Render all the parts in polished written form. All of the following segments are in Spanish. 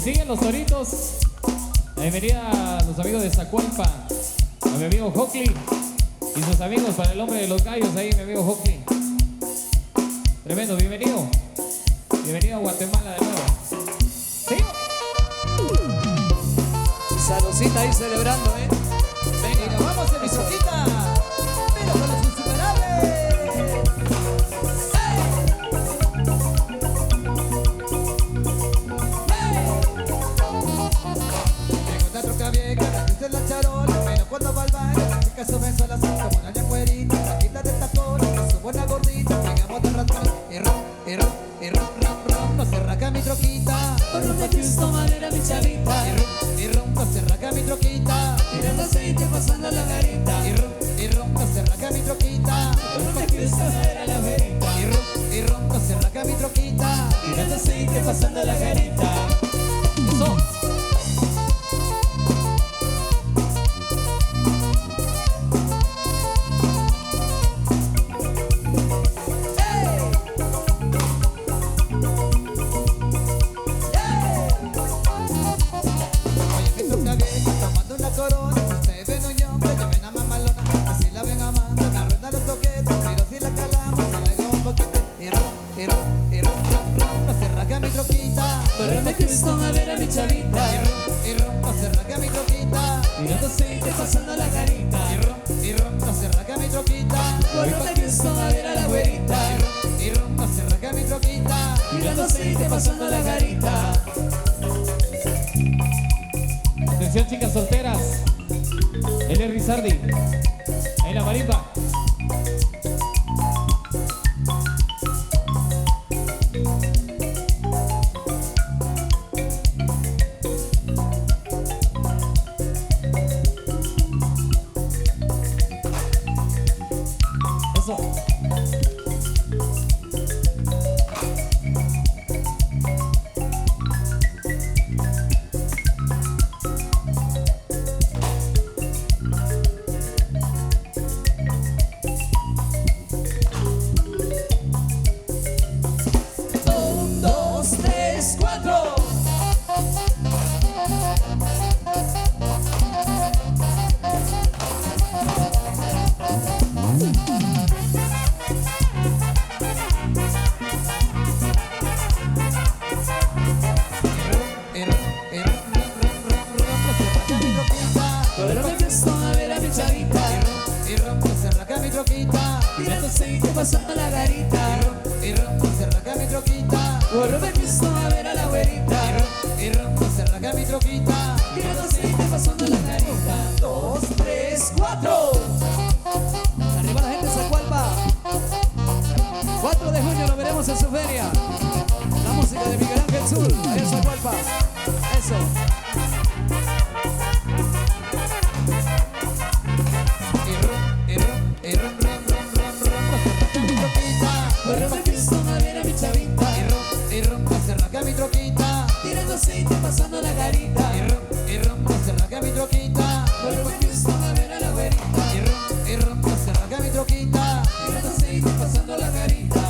Y siguen los toritos. La bienvenida a los amigos de Zacualpa, a mi amigo Hockley y sus amigos, para el hombre de los gallos ahí, mi amigo Hockley. Tremendo, bienvenido. Bienvenido a Guatemala de nuevo. ¿Sí? Saludcita ahí celebrando, Venga, y nos vamos en mi soquita. Pero con los insuperables. Vieja, la charola, pero cuando va al baile, la chica sube sola así como una ñangüerita, la quita del tacón, su buena gordita, llegamos de rato, no se raca mi troquita, por donde Cristo madera mi chavita, no se raca mi troquita, tirando aceite pasando la garita, no se raca mi troquita, por donde Cristo madera la verita, no se raca mi troquita, tirando aceite pasando la garita. Eso. Atención, chicas solteras. Él es Rizardi. En la marimba. Eso. Pasando la garita, se raca mi troquita, corre Cristo a ver a la güerita, se raca mi troquita, tirando aceite pasando la garita. 2, 3, 4. Arriba la gente de Zacualpa. 4 de junio lo veremos en su feria. La música de Miguel Ángel Sur, allá en Zacualpa. Eso. Mi troquita, tirando aceite pasando la garita, se raca mi troquita, corre Cristo a ver a la güerita, se raca mi troquita, tirando aceite pasando la garita.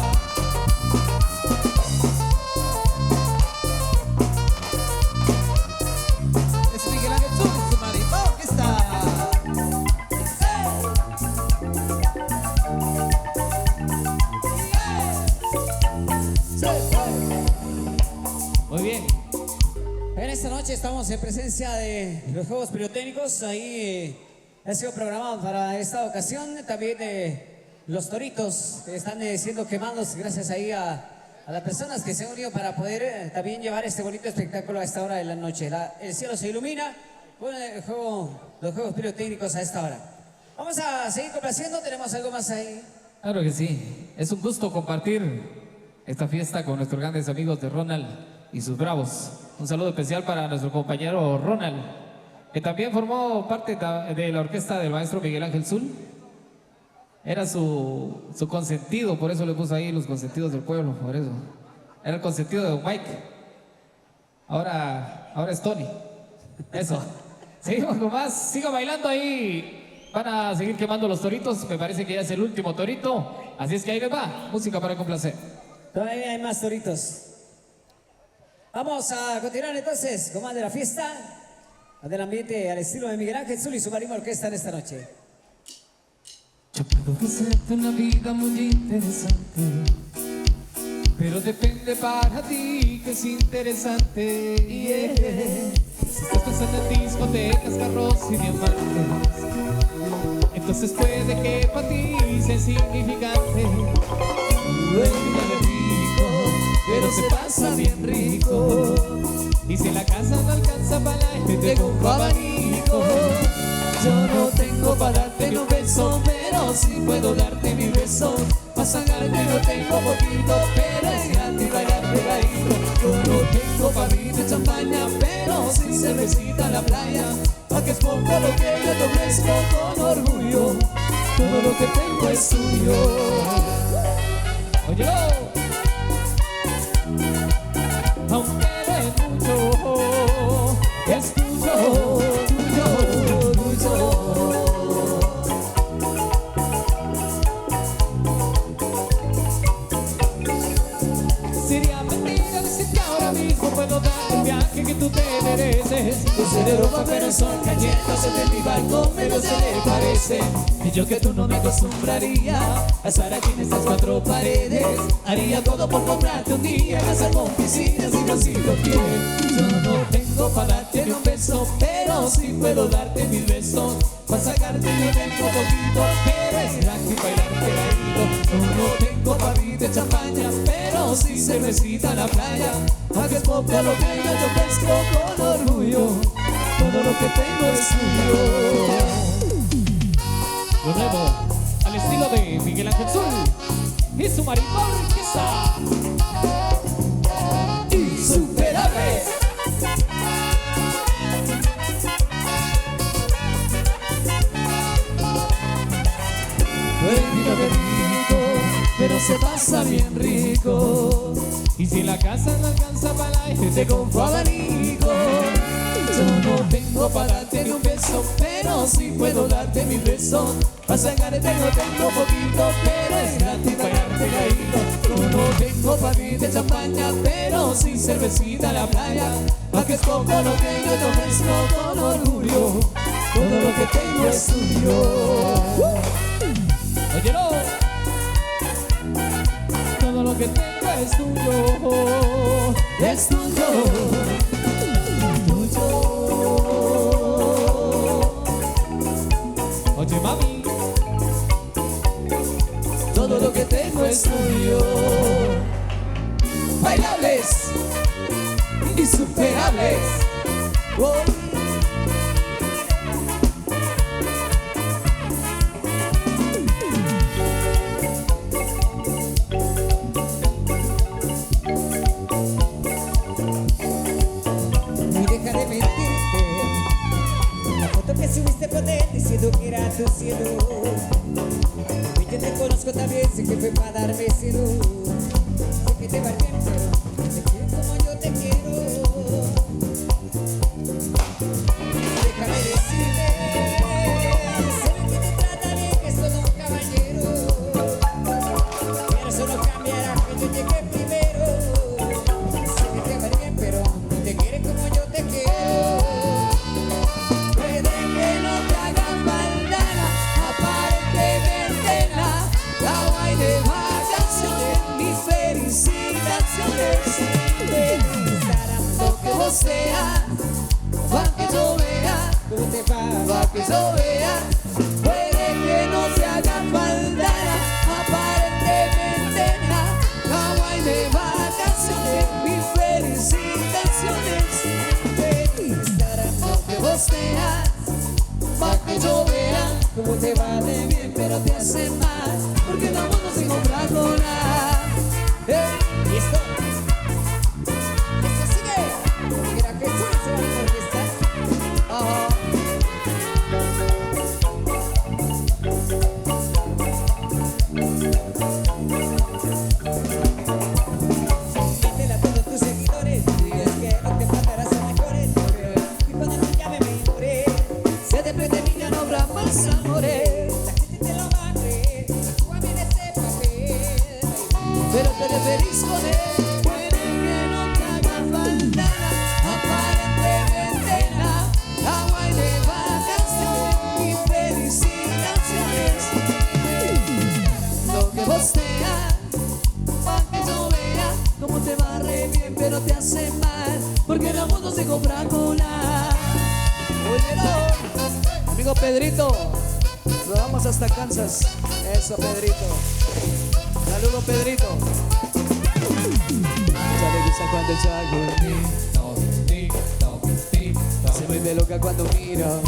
Es Miguel Ángel Sur, su marimba que está. Muy bien. En esta noche estamos en presencia de los Juegos Pirotécnicos. Ahí ha sido programado para esta ocasión. También los toritos que están siendo quemados gracias ahí a las personas que se han unido para poder también llevar este bonito espectáculo a esta hora de la noche. El cielo se ilumina con los Juegos Pirotécnicos a esta hora. Vamos a seguir complaciendo. ¿Tenemos algo más ahí? Claro que sí. Es un gusto compartir esta fiesta con nuestros grandes amigos de Ronald y sus bravos. Un saludo especial para nuestro compañero Ronald, que también formó parte de la orquesta del maestro Miguel Ángel Zul. Era su consentido, por eso le puso ahí los consentidos del pueblo, por eso. Era el consentido de Don Mike. Ahora es Tony. Eso. Seguimos con más. Sigo bailando ahí. Van a seguir quemando los toritos. Me parece que ya es el último torito. Así es que ahí les va. Música para complacer. Todavía hay más toritos. Vamos a continuar entonces con más de la fiesta, del ambiente al estilo de Miguel Ángel Zul y su Marimba Orquesta en esta noche. Yo puedo hacerte una vida muy interesante, pero depende para ti que es interesante. Si estás pensando en discotecas, carros y diamantes, entonces puede que para ti sea insignificante. Vida de rico, pero se pasa bien rico. Y si la casa no alcanza para la gente, te compro abanico. Yo no tengo para darte un beso, pero sí puedo darte mi beso. Pa' sacarte no tengo poquito, pero es gratis bailar pegadito. Yo no tengo para abrirte champaña, pero sí cervecita en la playa. Pa' que es poco lo que yo te ofrezco con orgullo. Todo lo que tengo es tuyo. Óyelo. Aunque no es mucho, es tuyo, tuyo, tuyo. Sería mentira decir que ahora mismo puedo dar el viaje que tú te mereces. Yo soy de Europa pero son galletas, en mi balcón pero se le parece. Y yo que tú no me acostumbraría a estar aquí en estas cuatro paredes. Haría todo por comprarte un día, casar con piscinas y así lo quieres. Yo no tengo para darte ni un beso, pero sí puedo darte mis besos. Para sacarte yo tengo poquito, pero es gratis bailar pegadito. Yo no tengo para abrirte champaña, pero sí cervecita en la playa. A que es poco lo que yo te ofrezco con orgullo. Todo lo que tengo es tuyo. Lo nuevo, al estilo de Miguel Ángel Zul y su Marimba Orquesta. Insuperables. Vida de rico, pero se pasa bien rico. Y si la casa no alcanza para la gente, Te compro abanico. Yo no tengo para darte ni un beso, pero sí puedo darte mi beso. Para sacarte no tengo poquito, pero es gratis bailar pegadito. Yo no tengo para abrirte champaña, pero sí cervecita a la playa. Pa' que es poco lo que yo te ofrezco con orgullo. Todo lo que tengo es tuyo. óyelo. Todo lo que tengo es tuyo. Es tuyo, tuyo. Oye, mami, Todo lo que tengo es tuyo. Bailables, insuperables. Oh. Y deja de mentirte, la foto que subiste con él diciendo que era tu cielo. Y yo te conozco también, sé que fue para darme cielo. Sé que te va bien, pero te quiero como yo te quiero. Déjame decirte, sé que te trata bien, que es todo un caballero. Pero eso no cambiará que yo llegué primero. Sé que te va bien, pero te quiere como yo te quiero. Puede que no te haga falta aparentemente nada. La guay de vacaciones, mis felicitaciones. Feliz lo que vos seas, pa' que yo vea cómo te va, pa' que yo vea. Puede que no te haga falta aparentemente nada. La guay de vacaciones, mis felicitaciones. Feliz lo que vos seas, pa' que yo vea cómo te va de bien, pero te hace mal, porque estamos sin comprarlo nada. Y esto sigue. Mira que sí, se va a orquestar. Ajá. Dítela a todos tus seguidores, diles que no te faltarás a mejores. Y cuando te llame me enamoré, se te prende niña, no habrá más amores. La gente te lo va a creer, tú a mí de ese papel. Pero te referís con él, puede que no te haga falta. Amigo Pedrito, lo vamos hasta Kansas. Eso, Pedrito. Saludos, Pedrito. Ya le gusta cuando yo hago. Se vuelve loca cuando miro.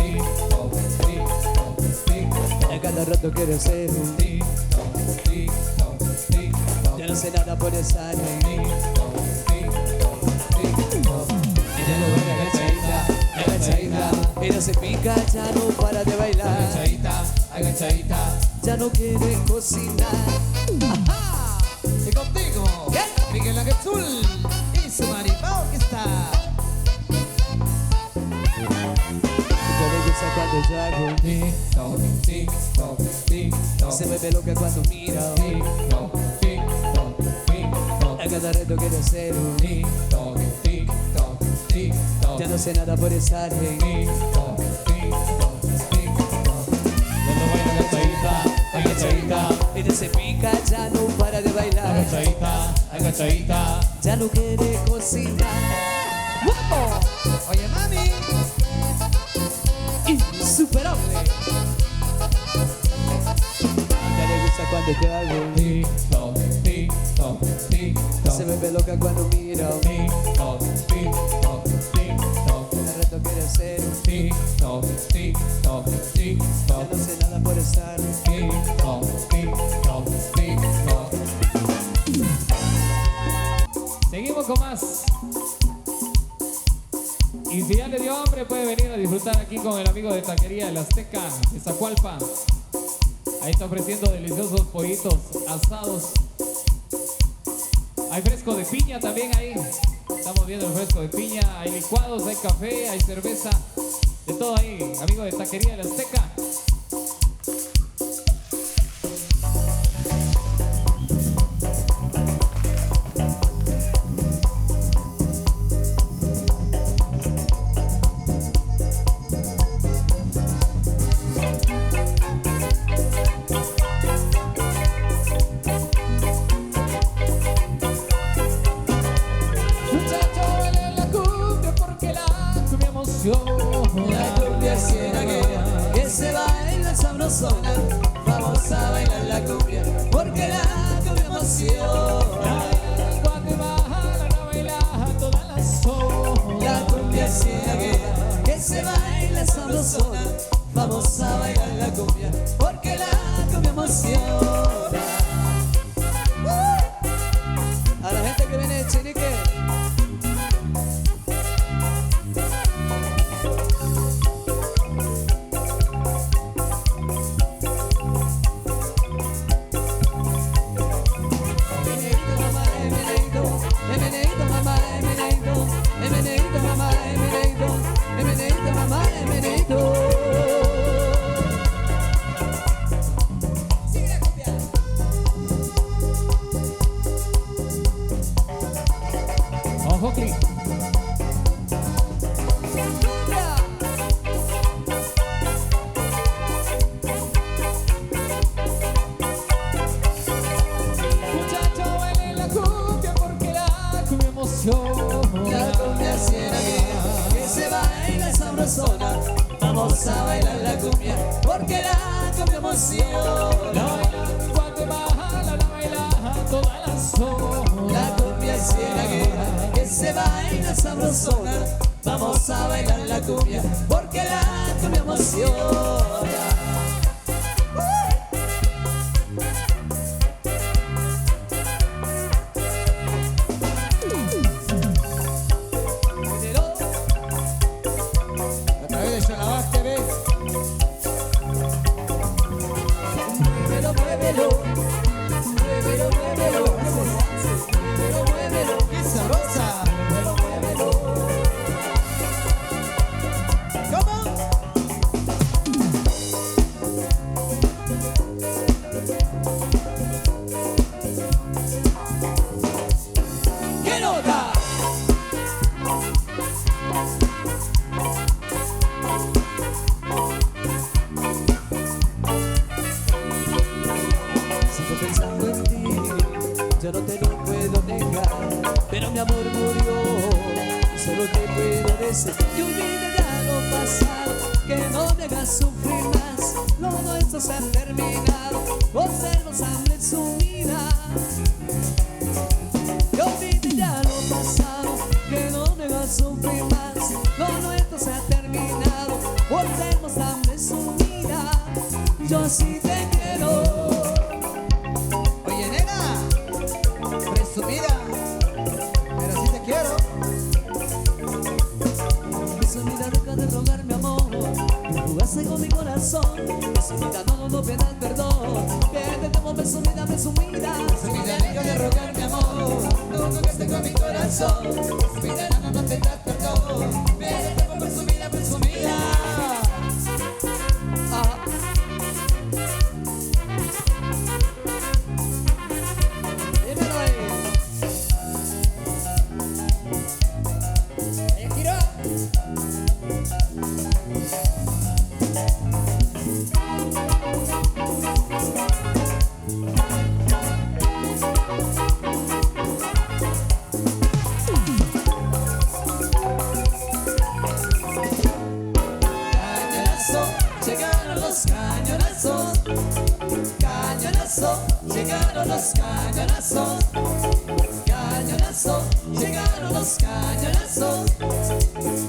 A cada rato quiero ser. Ya no sé nada por estar. Ella lo ve agachadita, agachadita. Ella se pica, ya no para de bailar. Agachadita, agachadita. Ya no quiere cocinar. ¡Ajá! Y contigo, ¿Qué? Miguel Ángel Zul y su maripao que está. Ya le gusta cuando yo hago. Se vuelve loca cuando mira. A cada reto quiero ser. Ya no sé nada por estar. Agachadita, Ella se pica, ya no para de bailar. agachadita, agachadita. Ya no quiere cocinar. ¡Wow! Oye, mami. Insuperable. Ya le gusta cuando te hago. Se vuelve loca cuando miro. Cada rato quiere ser. Ya no sé nada por estar. Seguimos con más. Y si ya le dio hambre, puede venir a disfrutar aquí con el amigo de Taquería El Azteca de Zacualpa. Ahí está ofreciendo deliciosos pollitos asados. Hay fresco de piña también ahí. Estamos viendo el fresco de piña. Hay licuados, hay café, hay cerveza. De todo ahí, amigo de Taquería El Azteca. Muchacho, baila la cumbia porque la cumbia emociona. La cumbia cienaguera que se baila sabrosona. Vamos a bailar la cumbia porque la cumbia emociona. Guatemala, la baila toda la zona. La cumbia cienaguera que se baila sabrosona. Vamos a bailar la cumbia porque la cumbia emociona. A la gente que viene de Chinique. Ojo, clic. Muchacho, baile la cumbia porque la cumbia emociona. La cumbia cienaguera que se baila sabrosona. Vamos a bailar la cumbia porque la cumbia emociona. La baila Guatemala, la baila toda la zona. La cumbia cienaguera que se baila sabrosona. Vamos a bailar la cumbia porque la cumbia emociona. A través de Chalabás TV. Muévelo, muévelo, muévelo, muévelo, muévelo, muévelo, ¡Qué sabrosa! muévelo, muévelo. ¿Cómo? ¡Qué nota! Sigo pensando en ti, yo no te lo puedo negar, pero mi amor murió, solo te puedo parece. Y olvide ya lo pasado, que no me hagas sufrir más. Lo nuestro se ha terminado, por sernos hambre en su vida. Y olvide ya lo pasado, que no me hagas sufrir más. Lo nuestro se ha terminado, por sernos hambre en su vida. Yo sí te quiero. Oye, nena, presumida, pero sí te quiero. Presumida, deja de rogar mi amor. Tú jugaste con mi corazón. Presumida, no pidas perdón. Que te temo, presumida, presumida. Presumida, deja de rogar mi amor. Tú jugaste con mi corazón. Presumida, no pidas perdón. Que te temo, presumida, presumida. Dímelo ahí. Giro. Cañonazo, llegaron los cañonazos. Cañonazo, llegaron los cañonazos. Cañonazo, llegaron los cañonazos.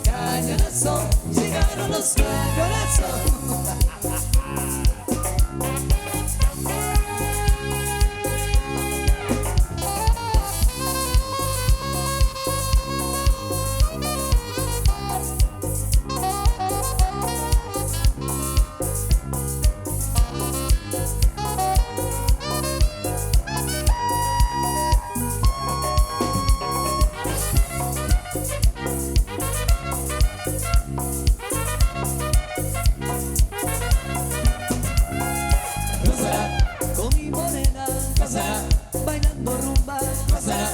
Cañonazo, llegaron los cañonazos. Gózala, con mi morena. Gózala, bailando rumba. Gózala,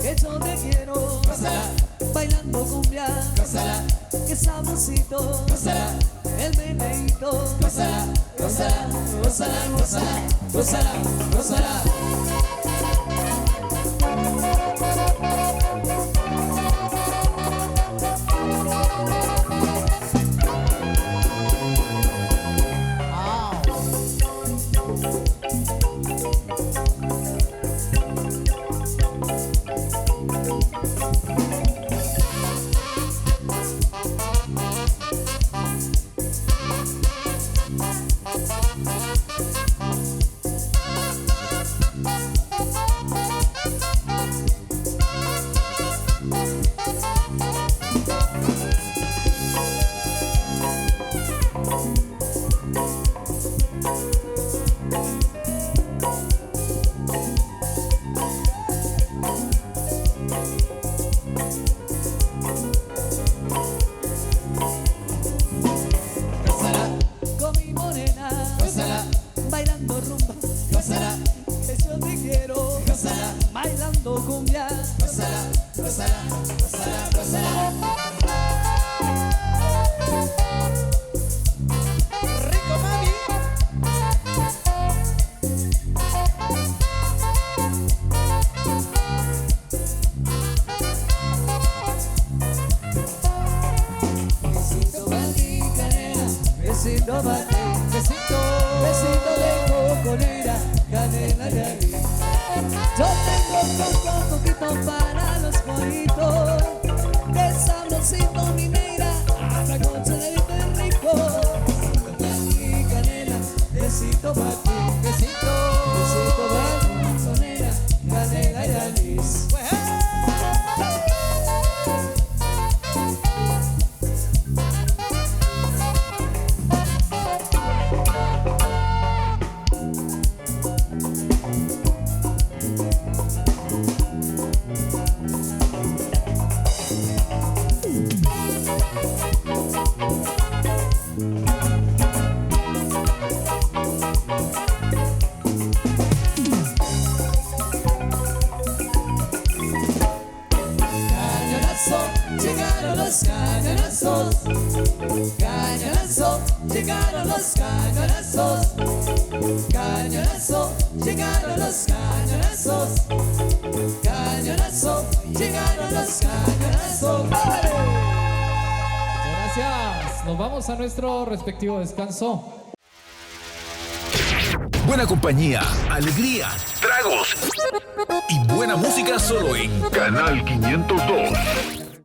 que yo te quiero. Gózala, bailando cumbia. Gózala, que sabrosito. Gózala, el meneíto. Gózala, gózala, gózala, gózala, gózala, gózala. Gózala, con mi morena. Gózala, bailando rumba. Gózala, que yo te quiero. Gózala, bailando cumbia. Gózala, gózala, gózala, gózala. Rico, mami. Besito para ti, canela. Besito para ti. Besito. Besito de coconera, canela de anís. Yo tengo poquito para los pollitos. Que sabrosito mi negra, la cochadito es rico. Besito para ti, canela. Besito para ti. Besito. Besito para ti, sonera, canela de anís. Llegaron los cañonazos. Cañonazo, llegaron los cañonazos. Cañonazo, llegaron los cañonazos. Cañonazo, llegaron los cañonazos. ¡Vale! nos vamos a nuestro respectivo descanso. Buena compañía, alegría, tragos y buena música solo en Canal 502.